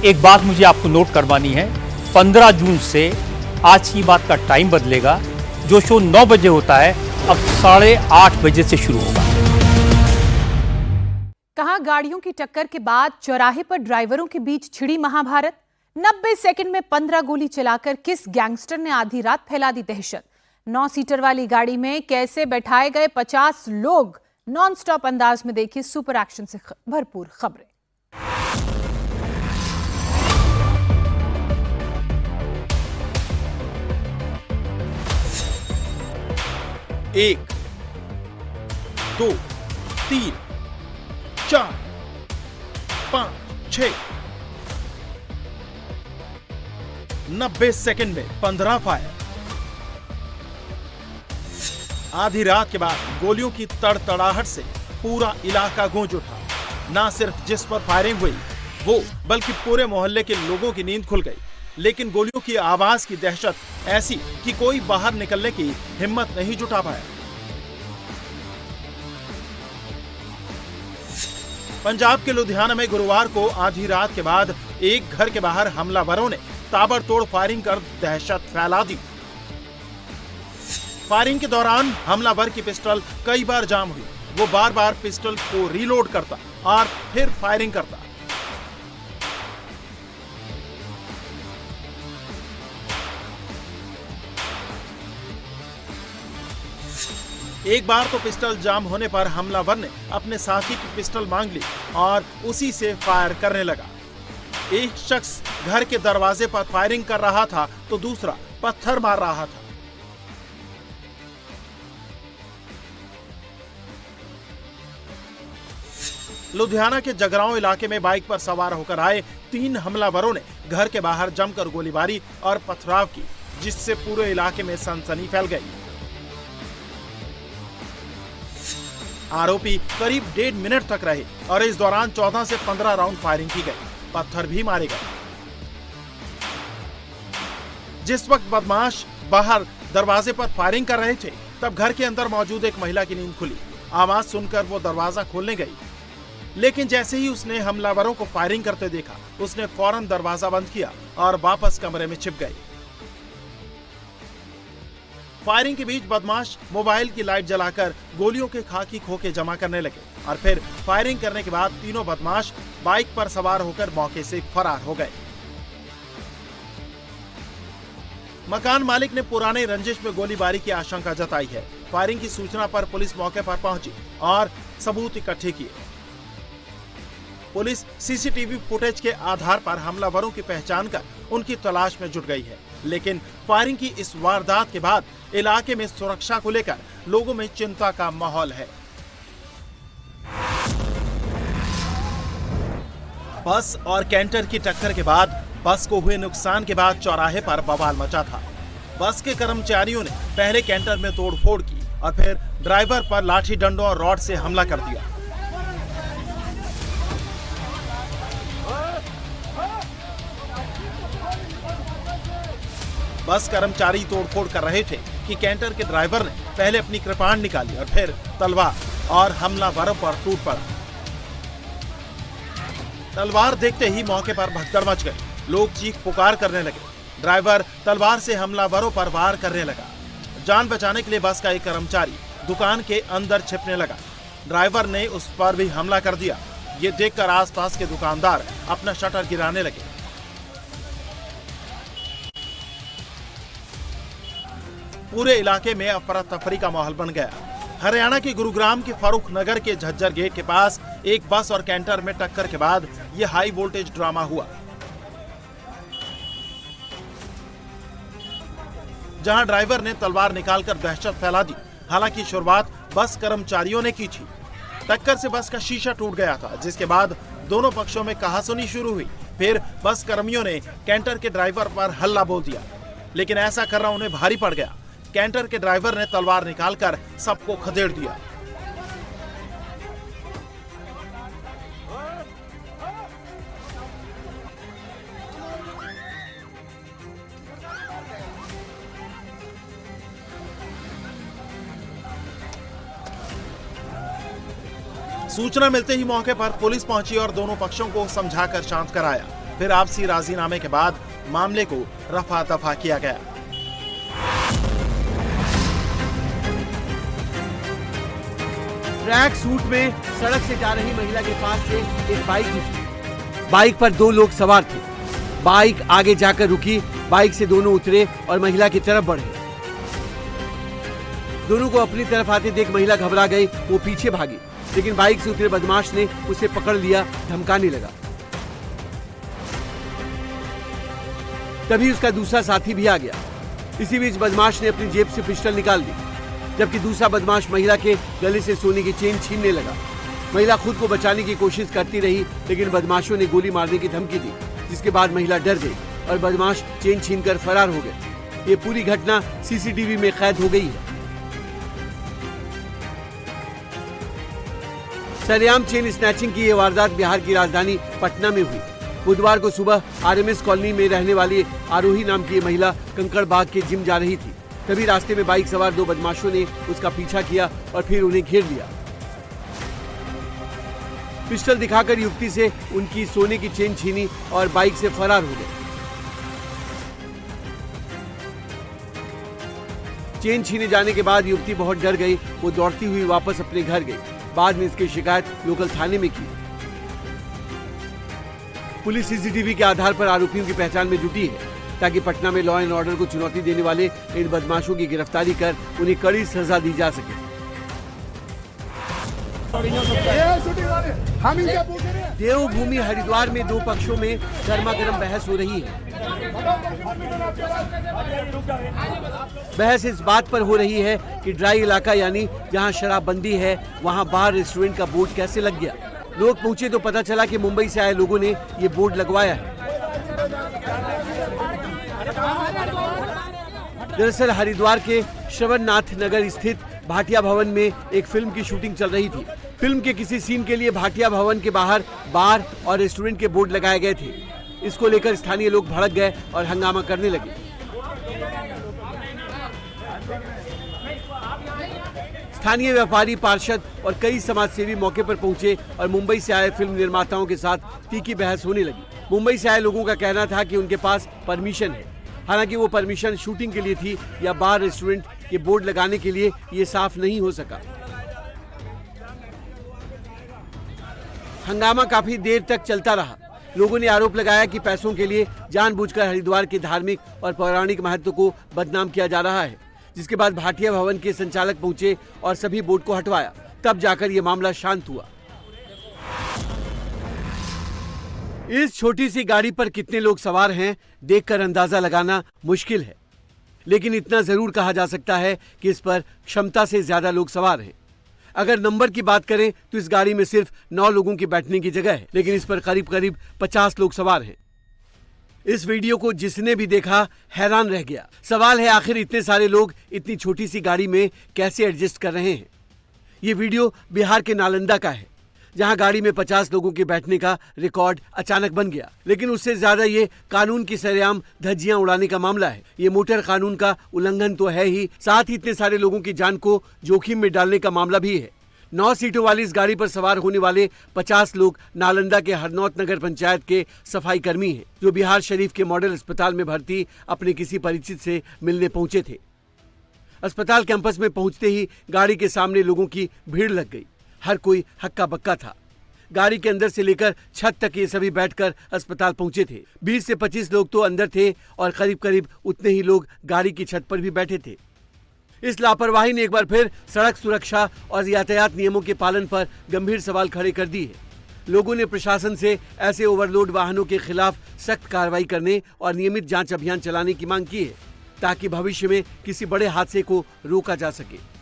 एक बात मुझे आपको नोट करवानी है, 15 जून से आज की बात का टाइम बदलेगा। जो शो 9 बजे होता है अब 8:30 बजे से शुरू होगा। कहां गाड़ियों की टक्कर के बाद चौराहे पर ड्राइवरों के बीच छिड़ी महाभारत। 90 सेकंड में 15 गोली चलाकर किस गैंगस्टर ने आधी रात फैला दी दहशत। 9 सीटर वाली गाड़ी में कैसे बैठाए गए 50 लोग। नॉन स्टॉप अंदाज में देखिए सुपर एक्शन से भरपूर खबरें। एक, 2, 3, 4, 5, 6, 90 सेकंड में 15 फायर। आधी रात के बाद गोलियों की तड़तड़ाहट से पूरा इलाका गूंज उठा। ना सिर्फ जिस पर फायरिंग हुई वो, बल्कि पूरे मोहल्ले के लोगों की नींद खुल गई। लेकिन गोलियों की आवाज की दहशत ऐसी कि कोई बाहर निकलने की हिम्मत नहीं जुटा पाया। पंजाब के लुधियाना में गुरुवार को आधी रात के बाद एक घर के बाहर हमलावरों ने ताबड़तोड़ फायरिंग कर दहशत फैला दी। फायरिंग के दौरान हमलावर की पिस्टल कई बार जाम हुई। वो बार बार पिस्टल को रीलोड करता और फिर फायरिंग करता। एक बार तो पिस्टल जाम होने पर हमलावर ने अपने साथी की पिस्टल मांग ली और उसी से फायर करने लगा। एक शख्स घर के दरवाजे पर फायरिंग कर रहा था तो दूसरा पत्थर मार रहा था। लुधियाना के जगरांव इलाके में बाइक पर सवार होकर आए 3 हमलावरों ने घर के बाहर जमकर गोलीबारी और पथराव की, जिससे पूरे इलाके में सनसनी फैल गई। आरोपी करीब 1.5 मिनट तक रहे और इस दौरान 14 से 15 राउंड फायरिंग की गई। पत्थर भी मारे गए। जिस वक्त बदमाश बाहर दरवाजे पर फायरिंग कर रहे थे तब घर के अंदर मौजूद एक महिला की नींद खुली। आवाज सुनकर वो दरवाजा खोलने गई, लेकिन जैसे ही उसने हमलावरों को फायरिंग करते देखा उसने फौरन दरवाजा बंद किया और वापस कमरे में छिप गई। फायरिंग के बीच बदमाश मोबाइल की लाइट जलाकर गोलियों के खाकी खोखे जमा करने लगे और फिर फायरिंग करने के बाद तीनों बदमाश बाइक पर सवार होकर मौके से फरार हो गए। मकान मालिक ने पुराने रंजिश में गोलीबारी की आशंका जताई है। फायरिंग की सूचना पर पुलिस मौके पर पहुंची और सबूत इकट्ठे किए। पुलिस सीसीटीवी फुटेज के आधार पर हमलावरों की पहचान कर उनकी तलाश में जुट गई है। लेकिन फायरिंग की इस वारदात के बाद इलाके में सुरक्षा को लेकर लोगों में चिंता का माहौल है। बस और कैंटर की टक्कर के बाद बस को हुए नुकसान के बाद चौराहे पर बवाल मचा था। बस के कर्मचारियों ने पहले कैंटर में तोड़फोड़ की और फिर ड्राइवर पर लाठी डंडों और रॉड से हमला कर दिया। बस कर्मचारी तोड़फोड़ कर रहे थे कि कैंटर के ड्राइवर ने पहले अपनी कृपाण निकाली और फिर तलवार और हमलावरों पर टूट पड़ा। तलवार देखते ही मौके पर भगदड़ मच गई। लोग चीख पुकार करने लगे। ड्राइवर तलवार से हमलावरों पर वार करने लगा। जान बचाने के लिए बस का एक कर्मचारी दुकान के अंदर छिपने लगा। ड्राइवर ने उस पर भी हमला कर दिया। ये देखकर आसपास के दुकानदार अपना शटर गिराने लगे। पूरे इलाके में अफरा तफरी का माहौल बन गया। हरियाणा के गुरुग्राम के फारूक नगर के झज्जर गेट के पास एक बस और कैंटर में टक्कर के बाद यह हाई वोल्टेज ड्रामा हुआ, जहां ड्राइवर ने तलवार निकालकर दहशत फैला दी। हालांकि शुरुआत बस कर्मचारियों ने की थी। टक्कर से बस का शीशा टूट गया था, जिसके बाद दोनों पक्षों में कहासुनी शुरू हुई। फिर बस कर्मियों ने कैंटर के ड्राइवर पर हल्ला बोल दिया, लेकिन ऐसा करना उन्हें भारी पड़ गया। कैंटर के ड्राइवर ने तलवार निकालकर सबको खदेड़ दिया। सूचना मिलते ही मौके पर पुलिस पहुंची और दोनों पक्षों को समझाकर शांत कराया। फिर आपसी राजीनामे के बाद मामले को रफा दफा किया गया। ट्रैक सूट में सड़क से जा रही महिला के पास से एक बाइक गुजरी। बाइक पर 2 लोग सवार थे। बाइक आगे जाकर रुकी, बाइक से दोनों उतरे और महिला की तरफ बढ़े। दोनों को अपनी तरफ आते देख महिला घबरा गई, वो पीछे भागी, लेकिन बाइक से उतरे बदमाश ने उसे पकड़ लिया, धमकाने लगा। तभी उसका दूसरा साथी भी आ गया। इसी बीच बदमाश ने अपनी जेब से पिस्टल निकाल दी, जबकि दूसरा बदमाश महिला के गले से सोने की चेन छीनने लगा। महिला खुद को बचाने की कोशिश करती रही, लेकिन बदमाशों ने गोली मारने की धमकी दी, जिसके बाद महिला डर गई और बदमाश चेन छीनकर फरार हो गए। ये पूरी घटना सीसीटीवी में कैद हो गई है। सरेआम चेन स्नैचिंग की यह वारदात बिहार की राजधानी पटना में हुई। बुधवार को सुबह आरएमएस कॉलोनी में रहने वाली आरोही नाम की महिला कंकड़बाग के जिम जा रही थी। तभी रास्ते में बाइक सवार 2 बदमाशों ने उसका पीछा किया और फिर उन्हें घेर लिया। पिस्टल दिखाकर युवती से उनकी सोने की चेन छीनी और बाइक से फरार हो गए। चेन छीने जाने के बाद युवती बहुत डर गई, वो दौड़ती हुई वापस अपने घर गई। बाद में इसकी शिकायत लोकल थाने में की। पुलिस सीसीटीवी के आधार पर आरोपियों की पहचान में जुटी है, ताकि पटना में लॉ एंड ऑर्डर को चुनौती देने वाले इन बदमाशों की गिरफ्तारी कर उन्हें कड़ी सजा दी जा सके। देवभूमि हरिद्वार में 2 पक्षों में गर्मागर्म बहस हो रही है। बहस इस बात पर हो रही है कि ड्राई इलाका यानी जहां शराबबंदी है, वहां बार रेस्टोरेंट का बोर्ड कैसे लग गया। लोग पूछे तो पता चला कि मुंबई से आए लोगों ने ये बोर्ड लगवाया है। दरअसल हरिद्वार के श्रवणनाथ नगर स्थित भाटिया भवन में एक फिल्म की शूटिंग चल रही थी। फिल्म के किसी सीन के लिए भाटिया भवन के बाहर बार और रेस्टोरेंट के बोर्ड लगाए गए थे। इसको लेकर स्थानीय लोग भड़क गए और हंगामा करने लगे। स्थानीय व्यापारी, पार्षद और कई समाजसेवी मौके पर पहुंचे और मुंबई से आए फिल्म निर्माताओं के साथ तीखी बहस होने लगी। मुंबई से आए लोगों का कहना था कि उनके पास परमिशन है, हालांकि वो परमिशन शूटिंग के लिए थी या बार रेस्टोरेंट के बोर्ड लगाने के लिए, ये साफ नहीं हो सका। हंगामा काफी देर तक चलता रहा। लोगों ने आरोप लगाया कि पैसों के लिए जानबूझकर हरिद्वार के धार्मिक और पौराणिक महत्व को बदनाम किया जा रहा है, जिसके बाद भाटिया भवन के संचालक पहुंचे और सभी बोर्ड को हटवाया। तब जाकर यह मामला शांत हुआ। इस छोटी सी गाड़ी पर कितने लोग सवार हैं, देखकर अंदाजा लगाना मुश्किल है, लेकिन इतना जरूर कहा जा सकता है कि इस पर क्षमता से ज्यादा लोग सवार हैं। अगर नंबर की बात करें तो इस गाड़ी में सिर्फ 9 लोगों की बैठने की जगह है, लेकिन इस पर करीब करीब 50 लोग सवार हैं। इस वीडियो को जिसने भी देखा हैरान रह गया। सवाल है, आखिर इतने सारे लोग इतनी छोटी सी गाड़ी में कैसे एडजस्ट कर रहे हैं। ये वीडियो बिहार के नालंदा का है, जहां गाड़ी में 50 लोगों के बैठने का रिकॉर्ड अचानक बन गया। लेकिन उससे ज्यादा ये कानून की सरेआम धज्जियां उड़ाने का मामला है। ये मोटर कानून का उल्लंघन तो है ही, साथ ही इतने सारे लोगों की जान को जोखिम में डालने का मामला भी है। 9 सीटों वाली इस गाड़ी पर सवार होने वाले 50 लोग नालंदा के हरनौत नगर पंचायत के सफाई कर्मी हैं, जो बिहार शरीफ के मॉडल अस्पताल में भर्ती अपने किसी परिचित से मिलने पहुंचे थे। अस्पताल कैंपस में पहुंचते ही गाड़ी के सामने लोगों की भीड़ लग गई। हर कोई हक्का बक्का था। गाड़ी के अंदर से लेकर छत तक ये सभी बैठकर अस्पताल पहुंचे थे। 20 से 25 लोग तो अंदर थे और करीब करीब उतने ही लोग गाड़ी की छत पर भी बैठे थे। इस लापरवाही ने एक बार फिर सड़क सुरक्षा और यातायात नियमों के पालन पर गंभीर सवाल खड़े कर दिए। लोगों ने प्रशासन से ऐसे ओवरलोड वाहनों के खिलाफ सख्त कार्रवाई करने और नियमित जांच अभियान चलाने की मांग की है, ताकि भविष्य में किसी बड़े हादसे को रोका जा सके।